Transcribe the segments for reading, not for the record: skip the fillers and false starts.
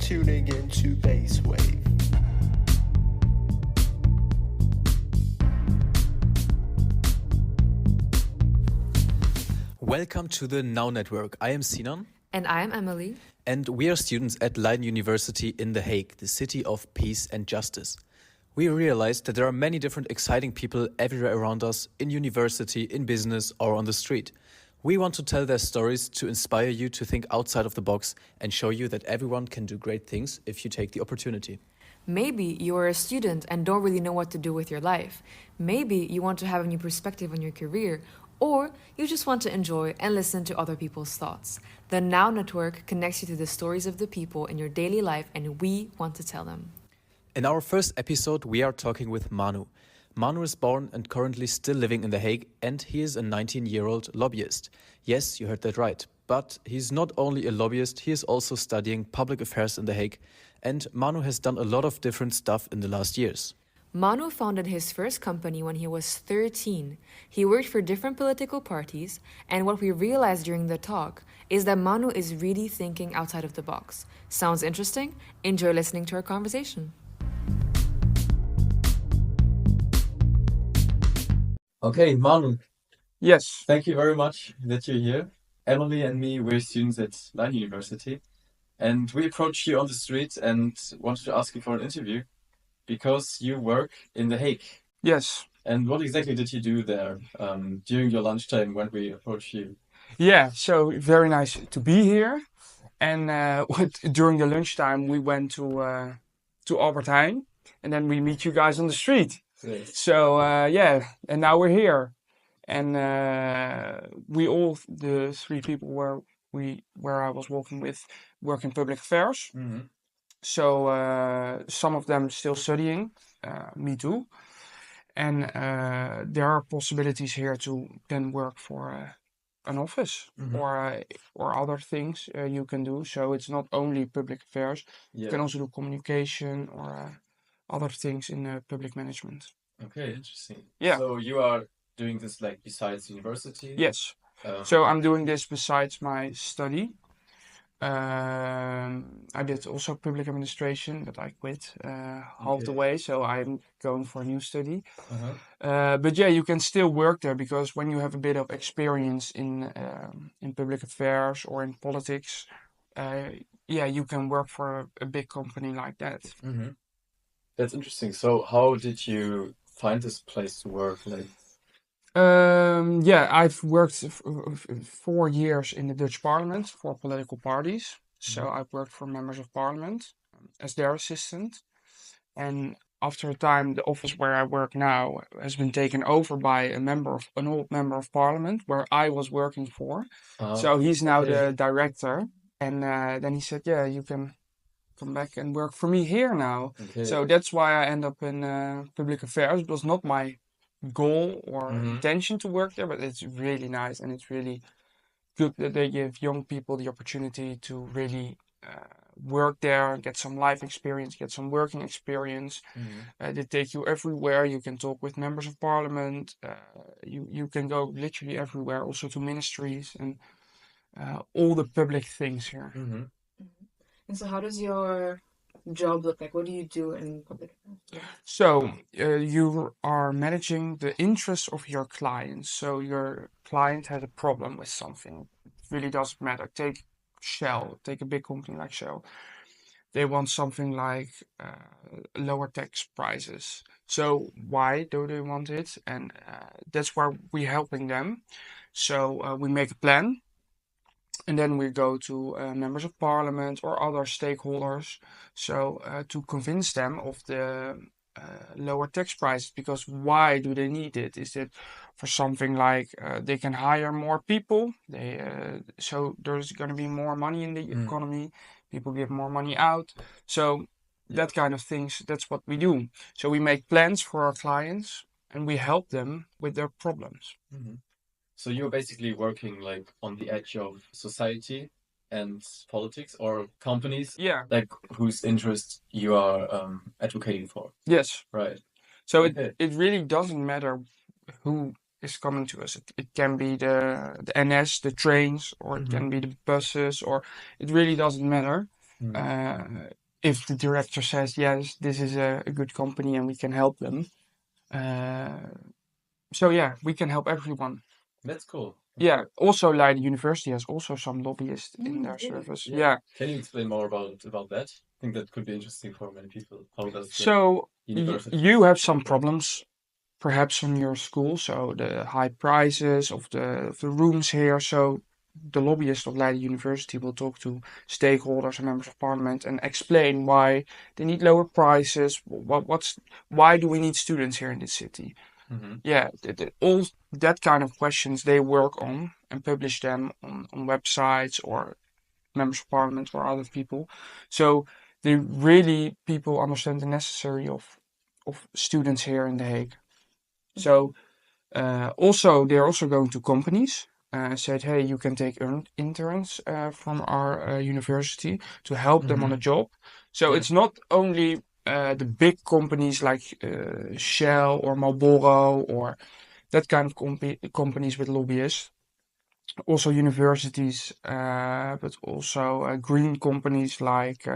tuning into BaisWave. Welcome to the Now Network. I am Sinan. And I am Emilie. And we are students at Leiden University in The Hague, the city of peace and justice. We realized that there are many different exciting people everywhere around us, in university, in business, or on the street. We want to tell their stories to inspire you to think outside of the box and show you that everyone can do great things if you take the opportunity. Maybe you are a student and don't really know what to do with your life. Maybe you want to have a new perspective on your career, or you just want to enjoy and listen to other people's thoughts. The Now Network connects you to the stories of the people in your daily life, and we want to tell them. In our first episode, we are talking with Manu. Manu is born and currently still living in The Hague, and he is a 19-year-old lobbyist. Yes, you heard that right. But he's not only a lobbyist, he is also studying public affairs in The Hague. And Manu has done a lot of different stuff in the last years. Manu founded his first company when he was 13. He worked for different political parties, and what we realized during the talk is that Manu is really thinking outside of the box. Sounds interesting? Enjoy listening to our conversation. Okay, Manu, Yes. thank you very much that you're here. Emily and me, we're students at Leiden University. And we approached you on the street and wanted to ask you for an interview because you work in The Hague. Yes. And what exactly did you do there during your lunchtime when we approached you? Yeah. So very nice to be here. And during the lunchtime, we went to Albert Heijn, and then we meet you guys on the street. Great. So yeah, and now we're here, and we all the three people where I was working with work in public affairs. Mm-hmm. So some of them still studying, me too, and there are possibilities here to then work for an office or other things you can do. So it's not only public affairs; you can also do communication or other things in public management. Okay, interesting. Yeah. So you are doing this like besides university? Yes. So I'm doing this besides my study. I did also public administration, but I quit half the way, so I'm going for a new study. But yeah, you can still work there because when you have a bit of experience in public affairs or in politics, yeah, you can work for a big company like that. Mm-hmm. That's interesting. So how did you find this place to work? Like, yeah, I've worked 4 years in the Dutch Parliament for political parties. So I've worked for members of parliament as their assistant. And after a time, the office where I work now has been taken over by an old member of parliament where I was working for. So he's now the director. And then he said, yeah, you can come back and work for me here now. okay. So that's why I end up in public affairs. It was not my goal or intention to work there, but it's really nice and it's really good that they give young people the opportunity to really work there, get some life experience, get some working experience. They take you everywhere. You can talk with members of parliament. You can go literally everywhere, also to ministries and all the public things here. And so how does your job look like? What do you do in public affairs? So you are managing the interests of your clients. So your client has a problem with something. It really doesn't matter. Take Shell. Take a big company like Shell. They want something like lower tax prices. So why do they want it? And that's where we're helping them. So we make a plan. And then we go to members of parliament or other stakeholders, so to convince them of the lower tax prices. Because why do they need it? Is it for something like they can hire more people? So there's going to be more money in the economy. People give more money out. So that kind of things. That's what we do. So we make plans for our clients and we help them with their problems. So you're basically working like on the edge of society and politics or companies, Yeah. like whose interests you are advocating for. Yes. Right. So Okay. it really doesn't matter who is coming to us. It can be the NS, the trains, or it can be the buses, or it really doesn't matter. If the director says, yes, this is a good company and we can help them. So yeah, we can help everyone. That's cool. Yeah, also Leiden University has also some lobbyists in their really? service. Yeah. Yeah. Can you explain more about that? I think that could be interesting for many people. How does the So university you have some problems perhaps on your school, so the high prices of the rooms here. So the lobbyist of Leiden University will talk to stakeholders and members of parliament and explain why they need lower prices. Why do we need students here in this city? Yeah, all that kind of questions they work on and publish them on websites or members of parliament or other people. So they really people understand the necessary of students here in The Hague. So also they're also going to companies. Said, hey, you can take interns from our university to help them on a job. So Yeah. it's not only the big companies like Shell or Marlboro or that kind of companies with lobbyists. Also universities, but also green companies like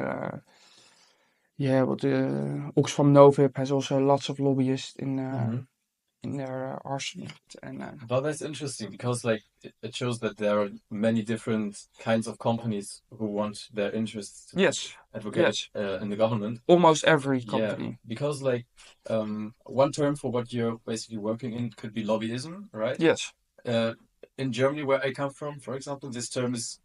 Oxfam Novib has also lots of lobbyists in their arsenal. And Well, that's interesting because like it shows that there are many different kinds of companies who want their interests to be yes, advocated in the government. almost every Yeah, company. because like one term for what you're basically working in could be lobbyism, right? Yes, In Germany, where I come from, for example, this term is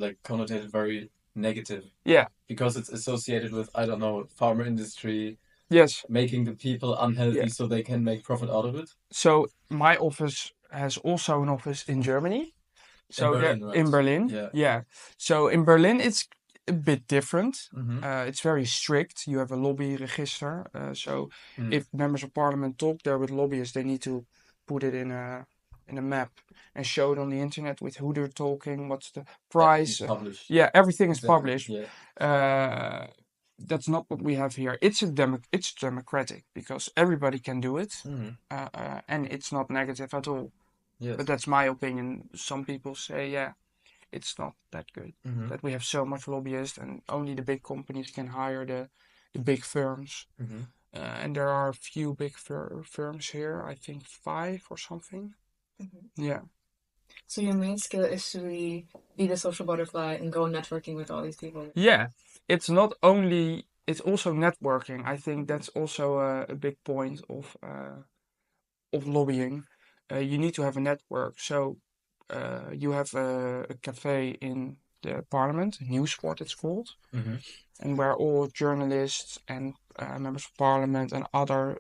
like connotated very negative yeah, because it's associated with, I don't know, farmer industry, yes. making the people unhealthy Yeah. so they can make profit out of it. So my office has also an office in Germany. So Berlin, right? in Berlin, Yeah. yeah. So in Berlin, it's a bit different. Mhm. It's very strict. You have a lobby register. So Mm. if members of parliament talk there with lobbyists, they need to put it in a map and show it on the internet with who they're talking, what's the price. Everything's published. Yeah, everything is Exactly. published. Yeah. That's not what we have here. It's democratic because everybody can do it, Mhm. and it's not negative at all. Yes. But that's my opinion. Some people say, yeah, it's not that good. Mhm. That we have so much lobbyists and only the big companies can hire the big firms. Mhm. And there are a few big firms here, I think 5 or something. Yeah. So your main skill is to really be the social butterfly and go networking with all these people. Yeah, it's not only, it's also networking. I think that's also a big point of lobbying. You need to have a network. So you have a cafe in the parliament, Nieuwsport it's called, Mhm. and where all journalists and members of parliament and other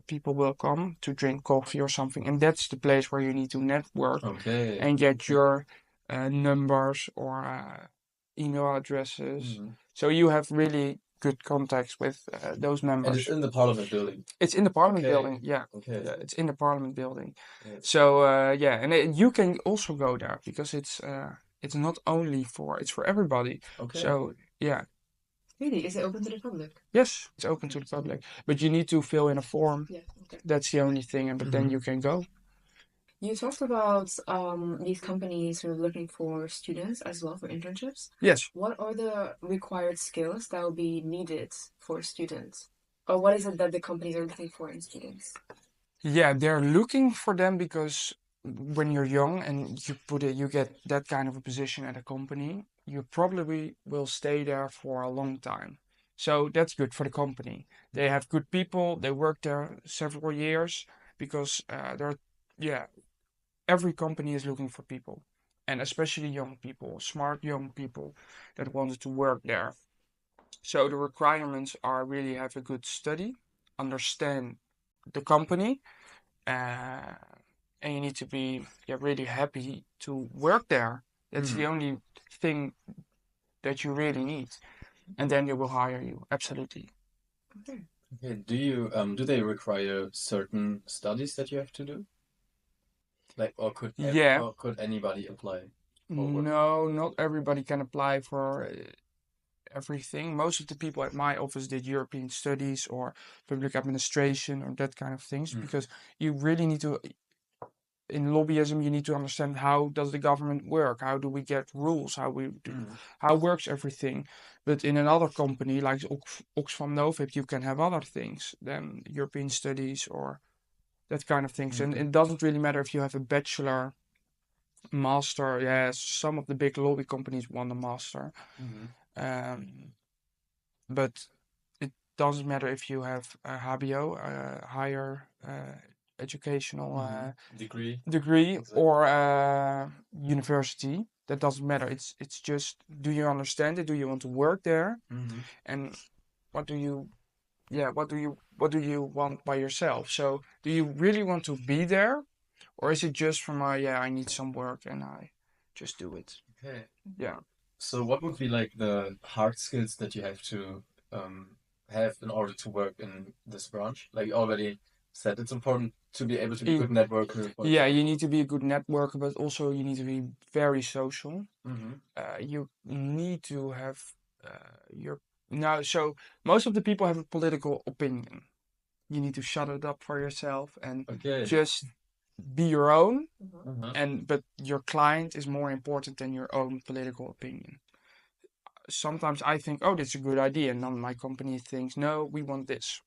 people will come to drink coffee or something. And that's the place where you need to network Okay. and get your numbers or email addresses. Mhm. So you have really good contacts with those And members. it's in the Parliament building. It's in the Parliament Okay. building, yeah. Okay. Yeah, it's in the Parliament building. Yes. So yeah, and you can also go there because it's not only it's for everybody. Okay. So yeah, Really? Is it open to the public? yes, it's open to the public, but you need to fill in a form. Yeah. Okay. That's the only thing, but then Mhm. you can go. You talked about these companies who are looking for students as well for internships. Yes. What are the required skills that will be needed for students? Or what is it that the companies are looking for in students? Yeah, they're looking for them because when you're young and you get that kind of a position at a company, you probably will stay there for a long time. So that's good for the company. They have good people. They work there several years because every company is looking for people, and especially young people, smart young people that wanted to work there. So the requirements are really have a good study, understand the company, uh, and you need to be really happy to work there. That's the only thing that you really need, and then they will hire you. Absolutely. Okay. Okay. Do they require certain studies that you have to do? Like, or could anybody apply? No, not everybody can apply for everything. Most of the people at my office did European studies or public administration or that kind of things because you really need to in lobbyism, you need to understand how does the government work? How do we get rules? How works everything? But in another company like Oxfam Novib, you can have other things than European studies or that kind of things. And it doesn't really matter if you have a bachelor, master. Yeah, some of the big lobby companies want a master. But it doesn't matter if you have a HBO, a higher educational degree Exactly. or university. That doesn't matter. It's just, do you understand it? Do you want to work there? And what do you what do you want by yourself? So do you really want to be there, or is it just from I need some work and I just do it? Okay. Yeah. So what would be like the hard skills that you have to have in order to work in this branch? Like you already said, it's important to be able to be a good networker. for Yeah, example. you need to be a good networker, but also you need to be very social. You need to have your now. So most of the people have a political opinion. You need to shut it up for yourself and Okay. just be your own. Uh-huh. But your client is more important than your own political opinion. Sometimes I think, oh, that's a good idea, and then my company thinks, no, we want this.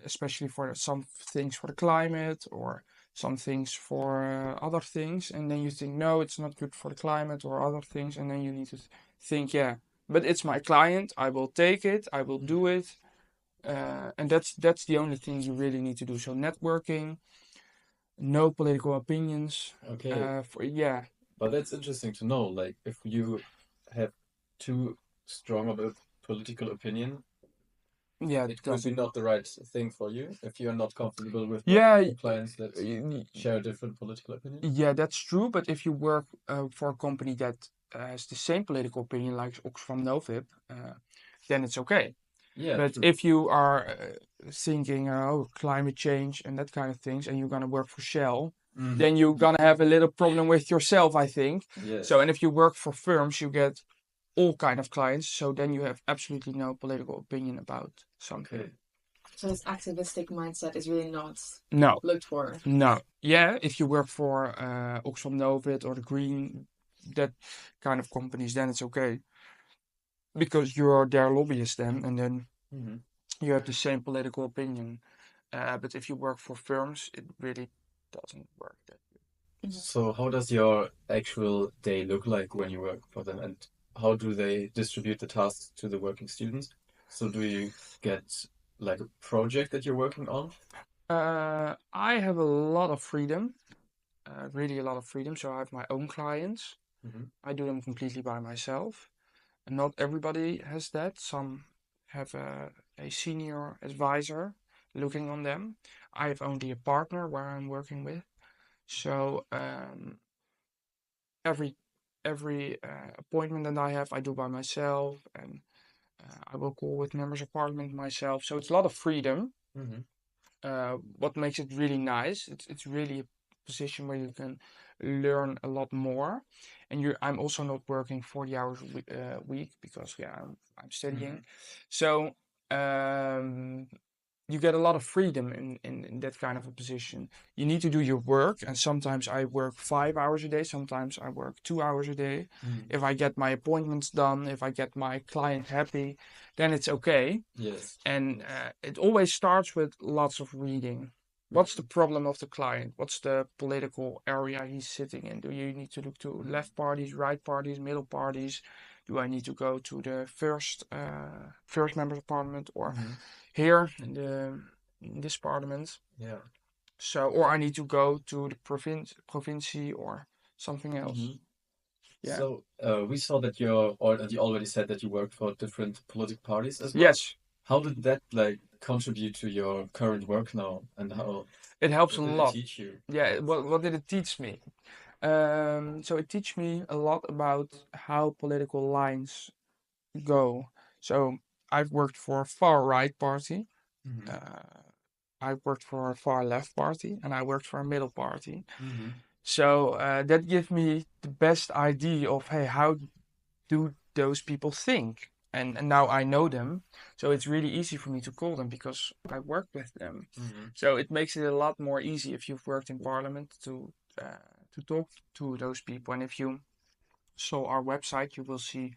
Especially for some things for the climate or some things for other things, and then you think, no, it's not good for the climate or other things, and then you need to think, yeah, but it's my client, I will take it, I will do it, and that's the only thing you really need to do. So networking, no political opinions. Okay. Yeah. But that's interesting to know. Like, if you have too strong of a political opinion, Yeah, it could be not the right thing for you if you're not comfortable with Yeah, clients that share a different political opinion. yeah, that's true. But if you work for a company that has the same political opinion like Oxfam Novib, then it's okay. Yeah, But true. if you are thinking, oh, climate change and that kind of things, and you're gonna work for Shell, then you're gonna have a little problem with yourself, I think. Yes. So, and if you work for firms, you get all kind of clients. So then you have absolutely no political opinion about something. Okay. So this activistic mindset is really not No. looked for. No. Yeah, if you work for Oxfam Novib or the Green, that kind of companies, then it's okay. Because you're their lobbyist then, and then you have the same political opinion. But if you work for firms, it really doesn't work that good. So how does your actual day look like when you work for them, and how do they distribute the tasks to the working students? So do you get like a project that you're working on? I have a lot of freedom, really a lot of freedom. So I have my own clients. I do them completely by myself. And not everybody has that. Some have a senior advisor looking on them. I have only a partner where I'm working with. So every appointment that I have, I do by myself, and I will call with members of parliament myself. So it's a lot of freedom. What makes it really nice, it's really a position where you can learn a lot more. And I'm also not working 40 hours a week because I'm studying. So you get a lot of freedom in that kind of a position. You need to do your work, and sometimes I work 5 hours a day, sometimes I work 2 hours a day. If I get my appointments done, if I get my client happy, then it's okay. Yes. And it always starts with lots of reading. What's the problem of the client? What's the political area he's sitting in? Do you need to look to left parties, right parties, middle parties? Do I need to go to the first members of parliament, or here in this parliament? Yeah. So, or I need to go to the province or something else. Yeah. So we saw that you already said that you worked for different political parties as well. Yes, How did that like contribute to your current work now, and how it helps a did it lot. teach you? Yeah, what did it teach me? So it teach me a lot about how political lines go. So I've worked for a far right party, I've worked for a far left party, and I worked for a middle party. So that gives me the best idea of, hey, how do those people think? And now I know them, so it's really easy for me to call them because I work with them. So it makes it a lot more easy if you've worked in parliament to talk to those people. And if you saw our website, you will see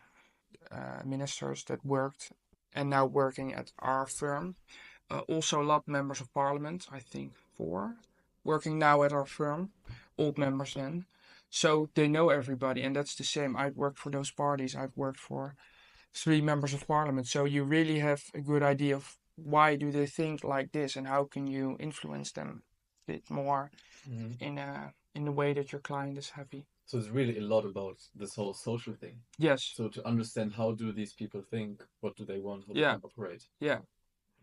ministers that worked and now working at our firm. Also a lot of members of parliament, I think 4, working now at our firm, old members then. So they know everybody, and that's the same. I've worked for those parties. I've worked for 3 members of parliament. So you really have a good idea of why do they think like this and how can you influence them a bit more in a way that your client is happy. So it's really a lot about this whole social thing. Yes. So to understand how do these people think, what do they want, how do Yeah. they operate. Yeah.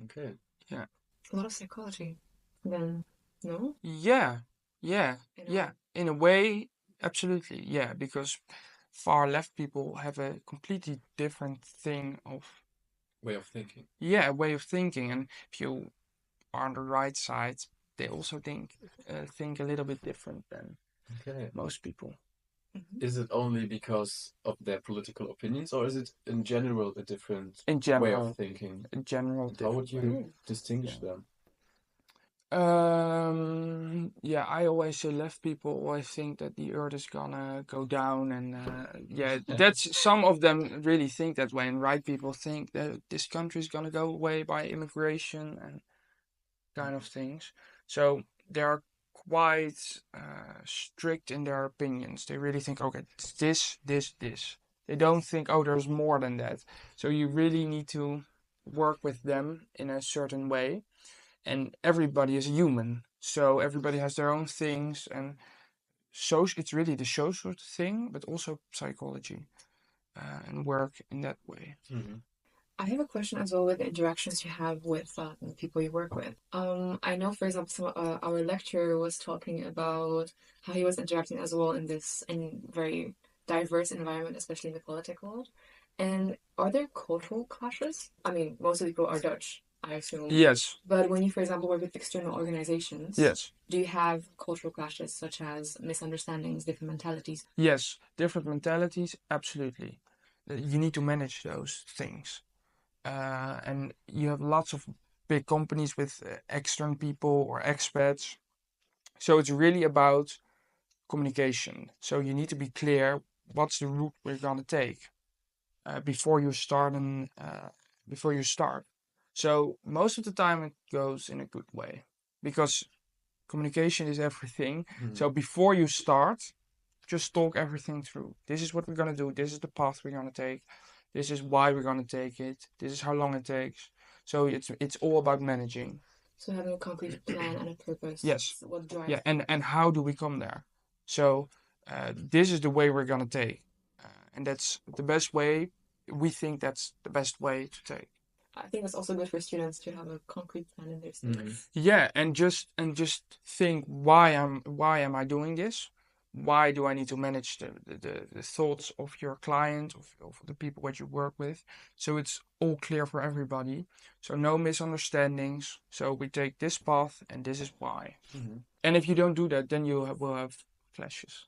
Okay. Yeah. A lot of psychology. Then, no? Yeah. Yeah. In a Yeah. way. In a way, absolutely. Yeah. Because far left people have a completely different thing of Way of thinking. a way of thinking, and if you are on the right side, they also think a little bit different than Okay. most people. Is it only because of their political opinions, or is it in general a different In way general, of thinking? in general, How would different way. you distinguish them? Yeah, I always say left people always think that the earth is gonna go down, and yeah, that's some of them really think that way, and right people think that this country is gonna go away by immigration and kind of things. So they are quite strict in their opinions. They really think, okay, it's this, this, this. They don't think, oh, there's more than that. So you really need to work with them in a certain way. And everybody is human, so everybody has their own things, and so it's really the social thing, but also psychology and work in that way. I have a question as well with the interactions you have with the people you work with. I know, for example, our lecturer was talking about how he was interacting as well in this very diverse environment, especially in the political world. And are there cultural clashes? I mean, most of the people are Dutch, I assume. Yes, But when you, for example, work with external organizations, yes, do you have cultural clashes such as misunderstandings, different mentalities? yes. Different mentalities, absolutely. You need to manage those things. And you have lots of big companies with extern people or expats. So it's really about communication. So you need to be clear what's the route we're gonna take before you start and before you start. So most of the time it goes in a good way because communication is everything. So before you start, just talk everything through. This is what we're gonna do. This is the path we're gonna take. This is why we're gonna take it. This is how long it takes. So it's all about managing. So having a concrete plan and a purpose. Yes. What drives? Yeah, and how do we come there? So this is the way we're gonna take, and that's the best way. We think that's the best way to take. I think it's also good for students to have a concrete plan in their studies. Yeah, and just think why am I doing this? Why do I need to manage the thoughts of your client, of the people that you work with? So it's all clear for everybody. So no misunderstandings. So we take this path and this is why. And if you don't do that, then you will have clashes.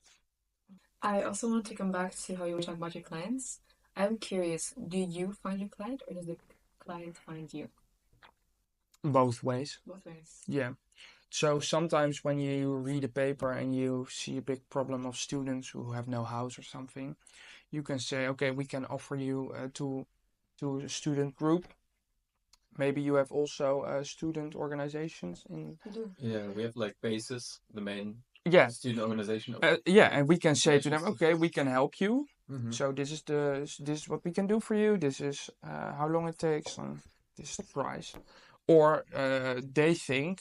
I also want to come back to how you were talking about your clients. I'm curious, do you find your client or does the client find you? Both ways. Both ways. Yeah. So sometimes when you read a paper and you see a big problem of students who have no house or something, you can say, okay, we can offer you to a student group. Maybe you have also student organizations in. You do. Yeah, we have like BaisWave, the main Yeah. student organization. Yeah, and we can say to them, okay, we can help you. Mhm. So this is what we can do for you. This is how long it takes, and this is the price. Or they think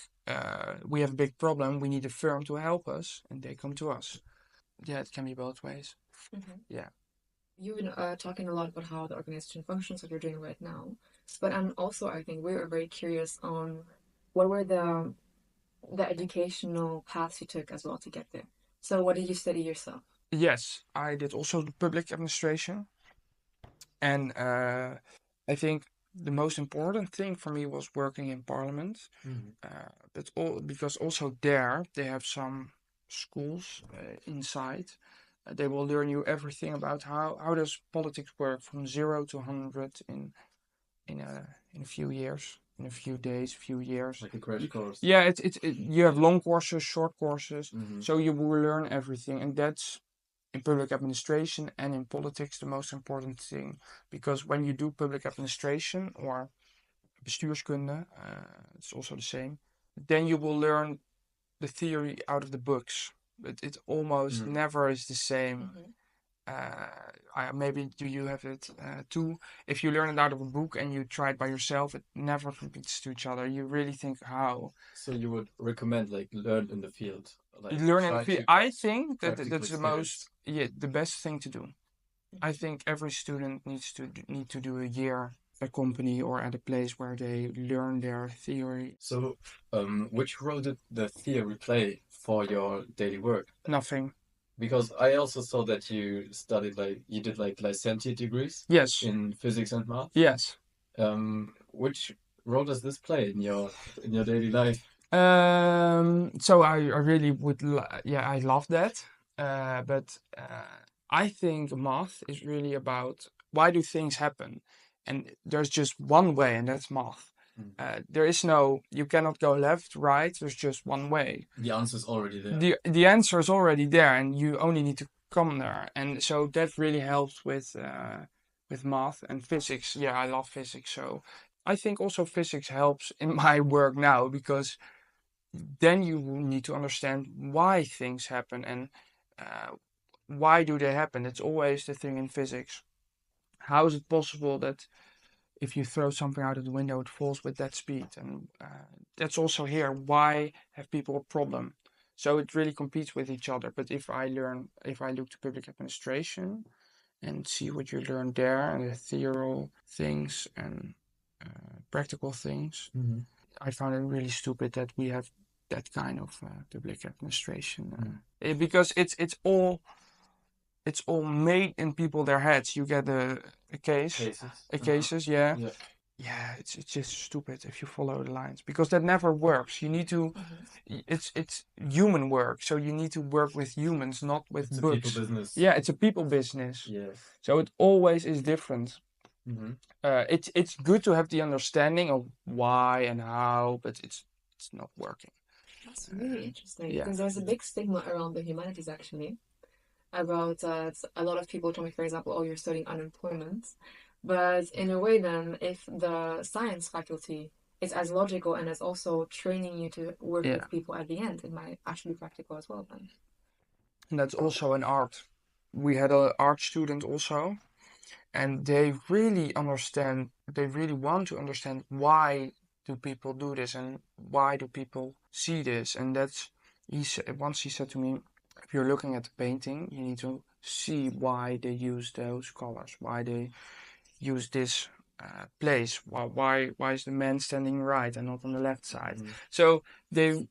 we have a big problem. We need a firm to help us, and they come to us. Yeah, it can be both ways. Yeah. You've been talking a lot about how the organization functions, what you're doing right now. But also, I think we are very curious on what were the educational paths you took as well to get there. So what did you study yourself? Yes, I did also the public administration. And I think the most important thing for me was working in parliament. Because also there they have some schools inside They will learn you everything about how does politics work from 0 to 100 in a few years, in a few days, few years. Like a crash course. Yeah, you have long courses, short courses, Mhm. so you will learn everything, and that's in public administration and in politics the most important thing, because when you do public administration or bestuurskunde, it's also the same, then you will learn the theory out of the books, but it almost never is the same. Maybe do you have it too? If you learn it out of a book and you try it by yourself, it never competes to each other. You really think how. So you would recommend like learn in the field, like Learn in the try field. to I think that practical that's the experience. the best thing to do. I think every student need to do a year at a company or at a place where they learn their theory. So, which role did the theory play for your daily work? Nothing. Because I also saw that you studied you did like licentiate degrees Yes. in physics and math. Yes. Which role does this play in your daily life? So I really would, I love that. But I think math is really about why do things happen, and there's just one way, and that's math. There is no, you cannot go left, right. There's just one way. The answer's already there. The answer is already there, and you only need to come there. And so that really helps with math and physics. Yeah, I love physics, so I think also physics helps in my work now, because then you need to understand why things happen and why do they happen. It's always the thing in physics. How is it possible that if you throw something out of the window, it falls with that speed? And that's also here. Why have people a problem? So it really competes with each other. But if I look to public administration and see what you learn there and the theoretical things and practical things, I found it really stupid that we have that kind of public administration because it's all made in their heads. You get a cases, yeah. It's just stupid if you follow the lines, because that never works. You need to, it's human work, so you need to work with humans, not with It's books. a people business. Yeah, it's a people business. Yes. So it always is different. It's good to have the understanding of why and how, but it's not working. That's really interesting, because there's a big stigma around the humanities actually, about a lot of people told me, for example, oh, you're studying unemployment. But in a way then, if the science faculty is as logical and is also training you to work with people at the end, it might actually be practical as well then. And that's also an art. We had an art student also, and they really want to understand why do people do this and why do people see this. And that's, once he said to me, if you're looking at the painting, you need to see why they use those colors, why they use this place, why is the man standing right and not on the left side. So they're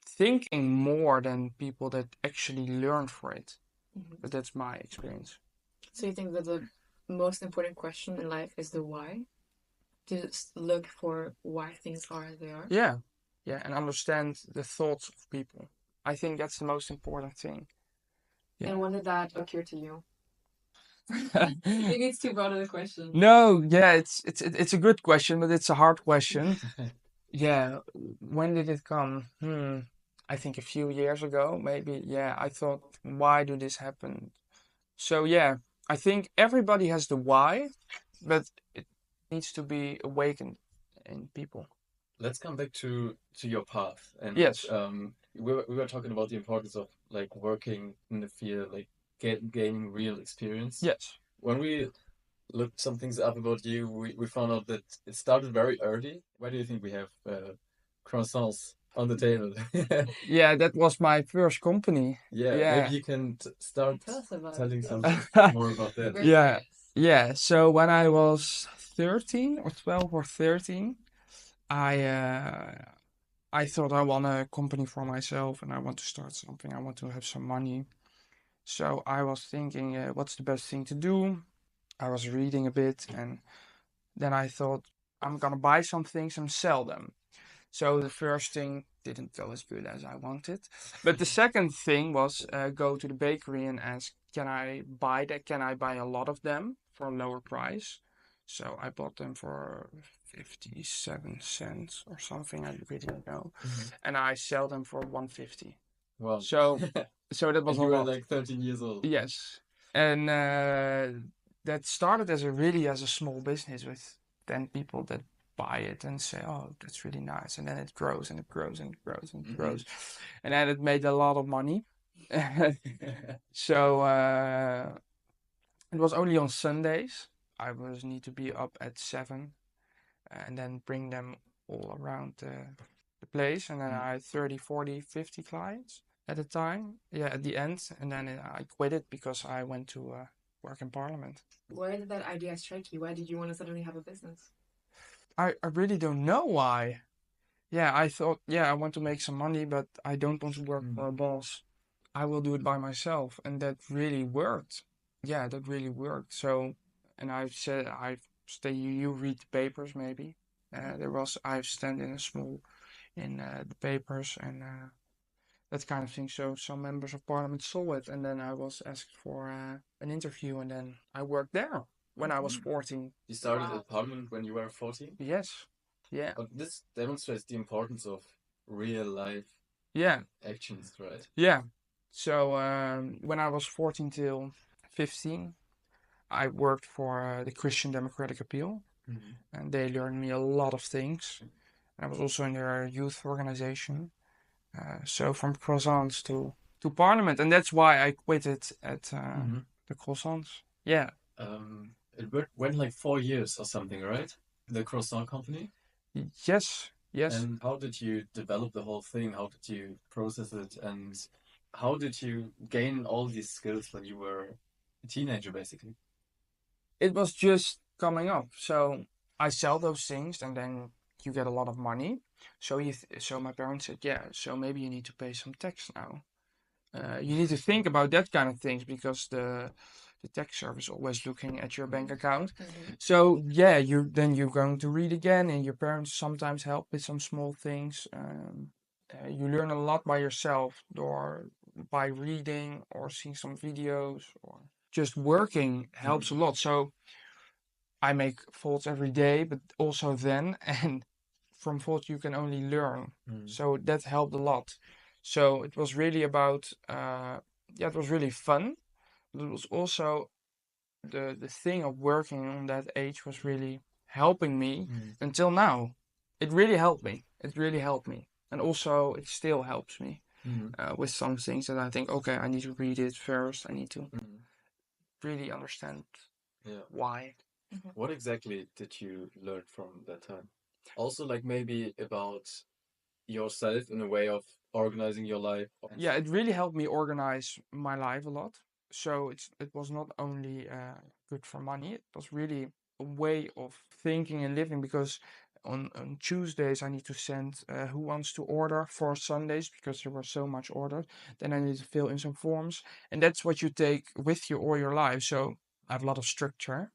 thinking more than people that actually learn for it. But that's my experience. So you think that the most important question in life is the why? To just look for why things are as they are? Yeah, and understand the thoughts of people. I think that's the most important thing. Yeah. And when did that occur to you? Maybe it's too broad of a question. No, yeah, it's a good question, but it's a hard question. Yeah, when did it come? I think a few years ago, maybe. Yeah, I thought, why do this happen? So yeah, I think everybody has the why, but it needs to be awakened in people. Let's come back to your path. And yes, we were talking about the importance of like working in the field, like gaining real experience. Yes. When we looked some things up about you, we found out that it started very early. Why do you think we have croissants on the table? Yeah, that was my first company. Yeah. Maybe you can start telling something more about that. Yeah. So when I was 13 or 12 or 13, I thought I want a company for myself and I want to start something. I want to have some money. So I was thinking, what's the best thing to do? I was reading a bit, and then I thought, I'm gonna buy some things and sell them. So the first thing didn't go as good as I wanted. But the second thing was go to the bakery and ask, can I buy that? Can I buy a lot of them for a lower price? So I bought them for 57 cents or something. I really don't know. And I sell them for 150. Wow. So so that was And a you were lot. like 13 years old. Yes. And that started as a small business with 10 people that buy it and say, oh, that's really nice. And then it grows and it grows and it grows and it grows. And then it made a lot of money. So it was only on Sundays. I was need to be up at 7 and then bring them all around the place. And then I had 30, 40, 50 clients at the time. Yeah, at the end. And then I quit it because I went to work in Parliament. Where did that idea strike you? Why did you want to suddenly have a business? I really don't know why. Yeah, I thought, I want to make some money, but I don't want to work for a boss. I will do it by myself. And that really worked. Yeah, that really worked. So, and I said, you read the papers maybe. I've stand in the papers and that kind of thing. So some members of parliament saw it, and then I was asked for an interview, and then I worked there when I was 14. You started at Parliament when you were 14? Yes. Yeah. But this demonstrates the importance of real life Yeah. actions, right? Yeah. So when I was 14 till 15, I worked for the Christian Democratic Appeal, and they learned me a lot of things. And I was also in their youth organization. So from croissants to Parliament, and that's why I quit it at the croissants. Yeah. It went like 4 years or something, right? The croissant company? Yes. Yes. And how did you develop the whole thing? How did you process it? And how did you gain all these skills when you were a teenager, basically? It was just coming up. So I sell those things, and then you get a lot of money. So so my parents said, yeah, so maybe you need to pay some tax now. You need to think about that kind of things because the tax service always looking at your bank account. So yeah, you're going to read again, and your parents sometimes help with some small things. You learn a lot by yourself or by reading or seeing some videos, or just working helps a lot. So I make faults every day, but also then, and from faults you can only learn. So that helped a lot. So it was really about, it was really fun. But it was also the thing of working on that age was really helping me until now. It really helped me. It really helped me. And also it still helps me with some things that I think, okay, I need to read it first. I need to really understand why. What exactly did you learn from that time? Also, like maybe about yourself in a way of organizing your life. Yeah, it really helped me organize my life a lot. So it was not only good for money, it was really a way of thinking and living, because on Tuesdays I need to send who wants to order for Sundays, because there were so much orders. Then I need to fill in some forms, and that's what you take with you all your life. So I have a lot of structure.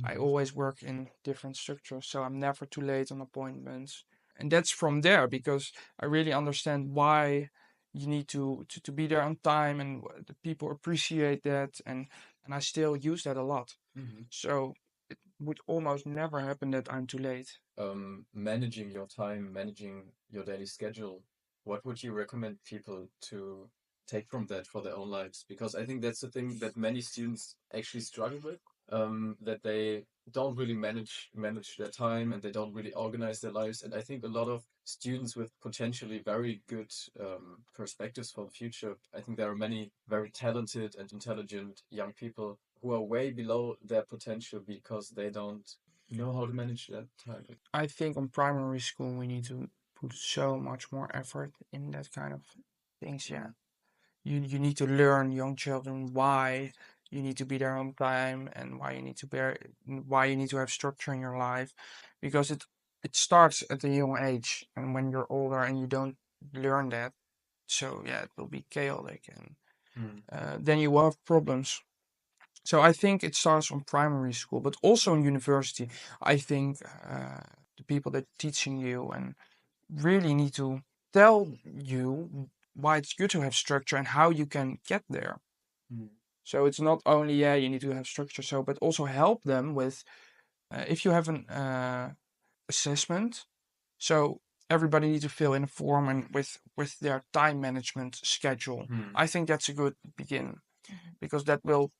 I always work in different structures, so I'm never too late on appointments. And that's from there, because I really understand why you need to be there on time, and the people appreciate that, and I still use that a lot. So it would almost never happen that I'm too late. Managing your time, managing your daily schedule, what would you recommend people to take from that for their own lives? Because I think that's the thing that many students actually struggle with, that they don't really manage their time, and they don't really organize their lives. And I think a lot of students with potentially very good perspectives for the future, I think there are many very talented and intelligent young people who are way below their potential because they don't know how to manage that time. I think on primary school we need to put so much more effort in that kind of things. Yeah, you need to learn young children why you need to be there on time, and why you need to have structure in your life, because it starts at a young age, and when you're older and you don't learn that, so yeah, it will be chaotic, and then you will have problems. So I think it starts from primary school, but also in university. I think the people that teaching you and really need to tell you why it's good to have structure and how you can get there. So it's not only, yeah, you need to have structure, so, but also help them with, if you have an assessment, so everybody needs to fill in a form and with their time management schedule. I think that's a good begin, because that will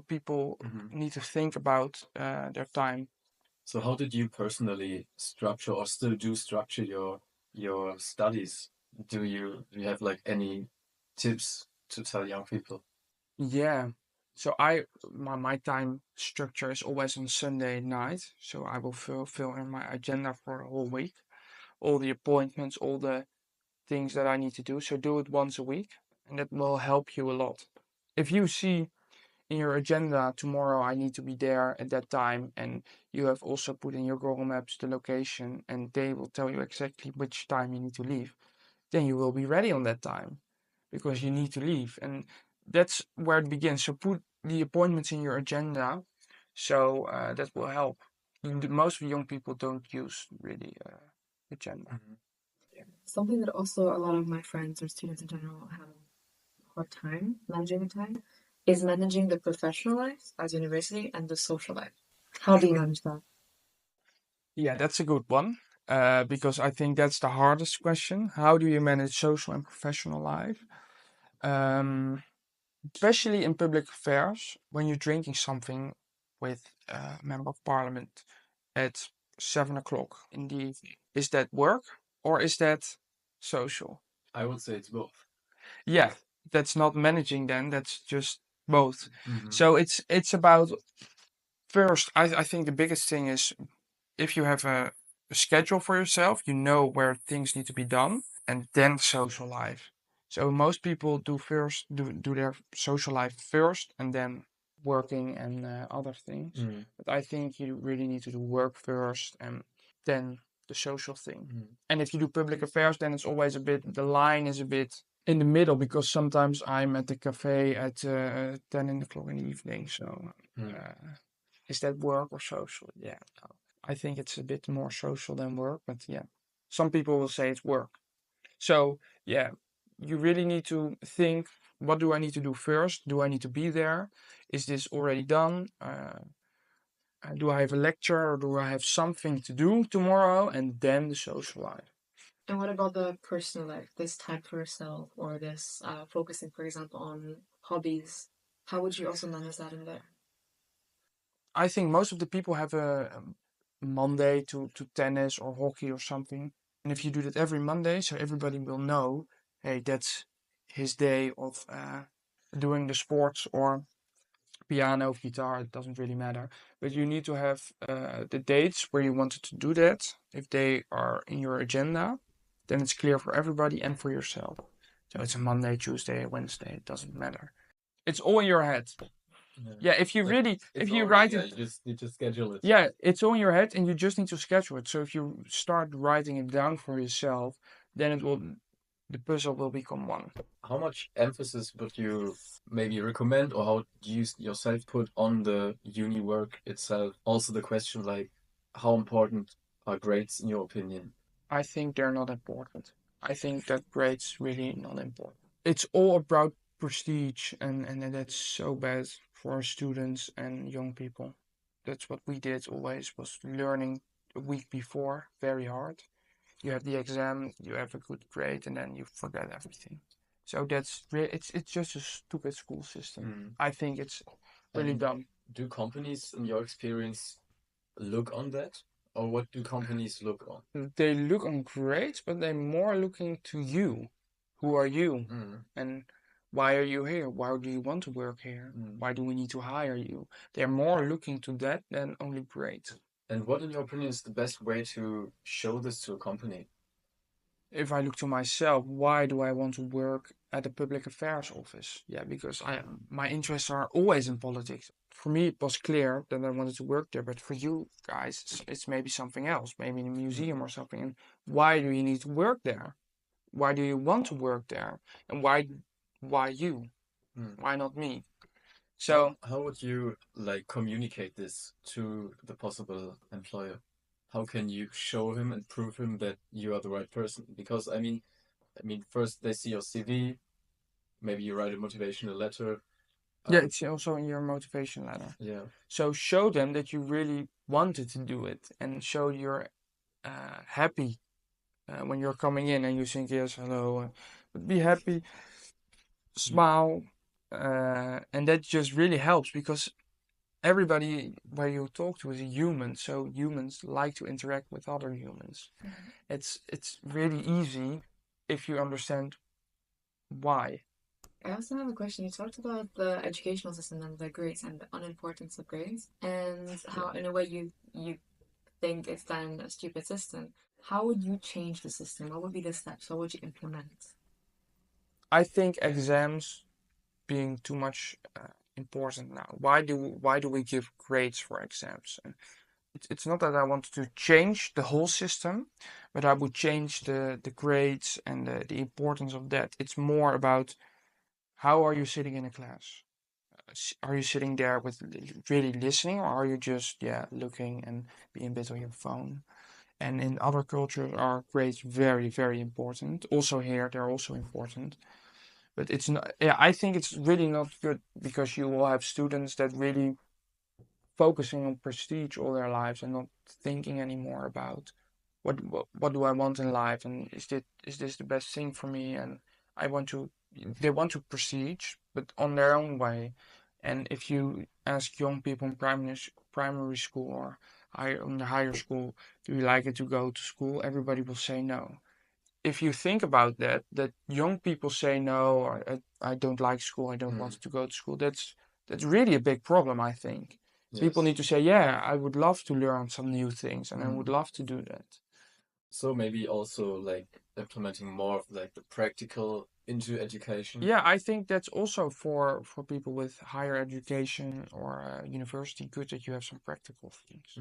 people need to think about their time. So how did you personally structure or still do structure your studies? Do you have like any tips to tell young people? Yeah. So my time structure is always on Sunday night. So I will fill in my agenda for a whole week, all the appointments, all the things that I need to do. So do it once a week, and that will help you a lot. If you see in your agenda tomorrow I need to be there at that time, and you have also put in your Google Maps the location, and they will tell you exactly which time you need to leave, then you will be ready on that time because you need to leave. And that's where it begins. So put the appointments in your agenda. So that will help. Most young people don't use really agenda. Something that also a lot of my friends or students in general have a hard time managing the time is managing the professional life as university and the social life. How do you manage that? Yeah, that's a good one. Because I think that's the hardest question. How do you manage social and professional life? Especially in public affairs, when you're drinking something with a member of parliament at 7 o'clock in the evening. Is that work or is that social? I would say it's both. Yeah, that's not managing then, that's just both. So it's about first, I think the biggest thing is if you have a schedule for yourself, you know where things need to be done, and then social life. So most people do their social life first and then working and other things. But I think you really need to do work first and then the social thing. And if you do public affairs, then it's always a bit, the line is a bit in the middle, because sometimes I'm at the cafe at 10 o'clock in the evening. So is that work or social? Yeah, no. I think it's a bit more social than work, but yeah, some people will say it's work. So yeah, you really need to think, what do I need to do first? Do I need to be there? Is this already done? Do I have a lecture or do I have something to do tomorrow? And then the social life. And what about the personal life, this time for yourself or this focusing, for example, on hobbies? How would you also manage that in there? I think most of the people have a Monday to tennis or hockey or something. And if you do that every Monday, so everybody will know, hey, that's his day of doing the sports or piano, guitar, it doesn't really matter. But you need to have the dates where you wanted to do that. If they are in your agenda, then it's clear for everybody and for yourself. So it's a Monday, Tuesday, Wednesday, it doesn't matter. It's all in your head. Yeah, if you really, if you write it, you just need to schedule it. yeah, it's all in your head and you just need to schedule it. So if you start writing it down for yourself, then the puzzle will become one. How much emphasis would you maybe recommend, or how do you yourself put on the uni work itself? Also the question like, how important are grades in your opinion? I think they're not important. I think that grades really not important. It's all about prestige, and that's so bad for students and young people. That's what we did always, was learning a week before, very hard. You have the exam, you have a good grade, and then you forget everything. So it's just a stupid school system. I think it's really And dumb. do companies, in your experience, look on that? Or what do companies look on? They look on grades, but they're more looking to you. Who are you? And why are you here? Why do you want to work here? Why do we need to hire you? They're more looking to that than only grades. And what, in your opinion, is the best way to show this to a company? If I look to myself, why do I want to work at a public affairs office? Yeah, because my interests are always in politics. For me, it was clear that I wanted to work there, but for you guys, it's maybe something else, maybe in a museum or something. And why do you need to work there? Why do you want to work there? And why you? Why not me? So how would you like communicate this to the possible employer? How can you show him and prove him that you are the right person? Because I mean, I mean, first they see your CV, maybe you write a motivational letter. Yeah, it's also in your motivation letter. Yeah. So show them that you really wanted to do it, and show you're happy when you're coming in and you think, yes, hello, but be happy, smile, and that just really helps because everybody where you talk to is a human, so humans like to interact with other humans. It's really easy if you understand why. I also have a question. You talked about the educational system and the grades and the unimportance of grades, and how, in a way, you think it's then a stupid system. How would you change the system? What would be the steps? What would you implement? I think exams being too much important now. Why do we give grades for exams? And it's not that I want to change the whole system, but I would change the grades and the importance of that. It's more about how are you sitting in a class? Are you sitting there with really listening, or are you just looking and being a bit on your phone? And in other cultures, are grades very, very important. Also here, they're also important. But it's not. Yeah, I think it's really not good because you will have students that really focusing on prestige all their lives and not thinking anymore about what do I want in life, and is this the best thing for me, and I want to they want to prestige but on their own way. And if you ask young people in primary school or on the higher school, do you like it to go to school, everybody will say no. If you think about that young people say no, or I don't like school, I don't want to go to school, that's really a big problem, I think. People need to say, yeah, I would love to learn some new things and I would love to do that. So maybe also like implementing more of like the practical into education. Yeah, I think that's also for people with higher education or university good that you have some practical things.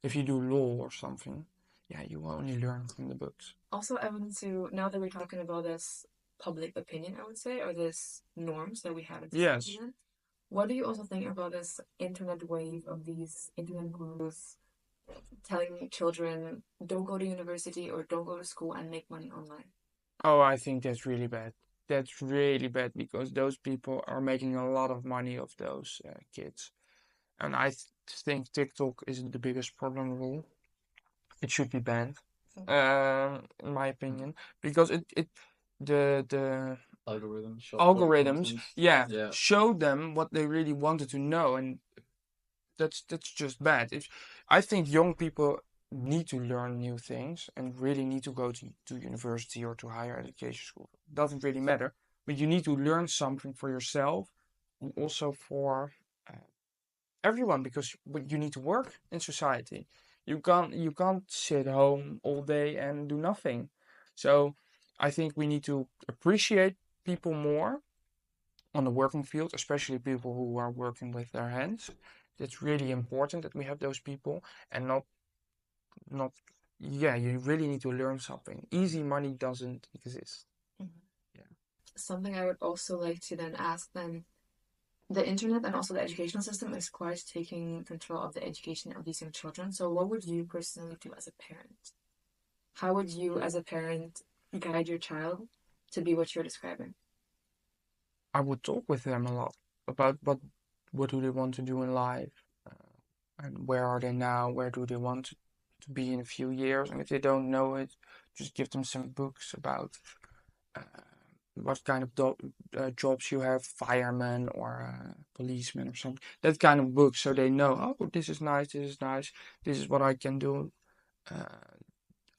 If you do law or something, yeah, you will only learn from the books. Also, I wanted to, now that we're talking about this public opinion, I would say, or this norms that we have in society, Yes. then, what do you also think about this internet wave of these internet gurus telling children don't go to university or don't go to school and make money online? Oh, I think that's really bad. That's really bad because those people are making a lot of money of those kids. And I think TikTok is the biggest problem of all. It should be banned, in my opinion, because the algorithms, showed them what they really wanted to know, and that's just bad. I think young people need to learn new things and really need to go to university or to higher education school. It doesn't really matter, but you need to learn something for yourself and also for everyone, because you need to work in society. You can't sit home all day and do nothing. So I think we need to appreciate people more on the working field, especially people who are working with their hands. It's really important that we have those people, and not you really need to learn something. Easy money doesn't exist. Yeah. Something I would also like to then ask them, the internet and also the educational system is quite taking control of the education of these young children. So what would you personally do as a parent? How would you as a parent guide your child to be what you're describing? I would talk with them a lot about what do they want to do in life, and where are they now, where do they want to be in a few years, and if they don't know it, just give them some books about what kind of jobs you have, fireman or policeman or something, that kind of book, so they know, oh, this is nice, this is what I can do.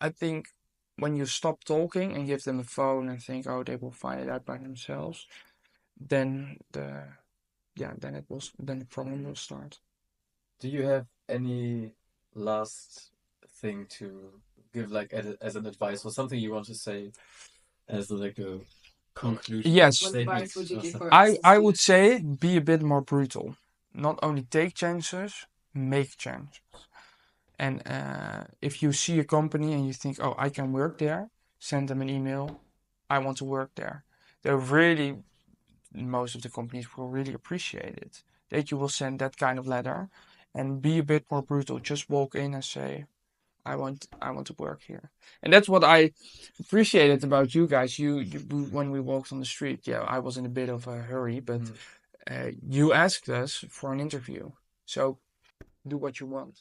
I think when you stop talking and give them a phone and think, oh, they will find it out by themselves, then the problem will start. Do you have any last thing to give, like as an advice, or something you want to say as like a conclusion? Yes. What advice would you give for I would say be a bit more brutal. Not only take chances, make chances. And if you see a company and you think, oh, I can work there, send them an email. I want to work there. Most of the companies will really appreciate it, that you will send that kind of letter, and be a bit more brutal. Just walk in and say, I want to work here. And that's what I appreciated about you guys. When we walked on the street, yeah, I was in a bit of a hurry, but you asked us for an interview. So do what you want.